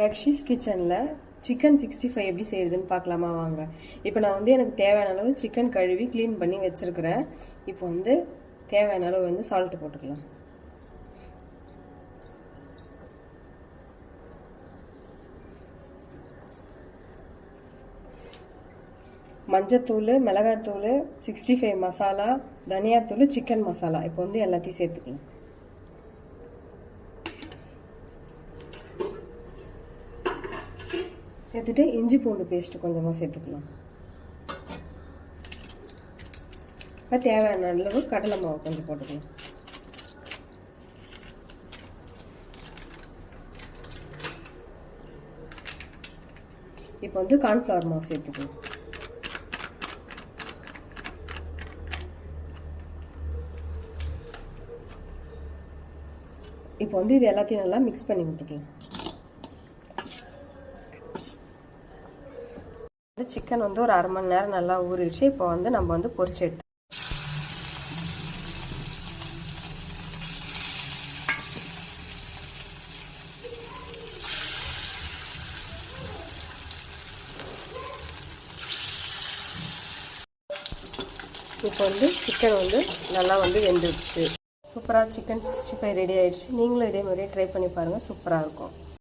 ரக்ஷிஸ் கிச்சனில் சிக்கன் 65 எப்படி செய்யுதுன்னு பார்க்கலாமா வாங்க. இப்போ நான் எனக்கு தேவையான அளவு சிக்கன் கழுவி க்ளீன் பண்ணி வச்சுருக்கிறேன். இப்போ தேவையான அளவு சால்ட்டு போட்டுக்கலாம். மஞ்சத்தூள், மிளகாத்தூள், 65 மசாலா, தனியாத்தூள், சிக்கன் மசாலா இப்போ எல்லாத்தையும் சேர்த்துக்கலாம். சேர்த்துட்டு இஞ்சி பூண்டு பேஸ்ட்டு கொஞ்சமாக சேர்த்துக்கலாம். இப்போ தேவையான அளவு கடலை மாவு கொஞ்சம் போட்டுக்கலாம். இப்போ கார்ன்ஃப்ளவர் மாவு சேர்த்துக்கலாம். இப்போ இது எல்லாத்தையும் நல்லா மிக்ஸ் பண்ணி விட்டுக்கலாம். சிக்கன் ஒரு அரை மணி நேரம் நல்லா ஊறிடுச்சு. இப்போ நம்ம பொரிச்சு எடுத்து இப்போ சிக்கன் நல்லா வெந்துடுச்சு. சூப்பராக சிக்கன் 65 ரெடி ஆயிடுச்சு. நீங்களும் இதே மாதிரியே ட்ரை பண்ணி பாருங்கள். சூப்பராக இருக்கும்.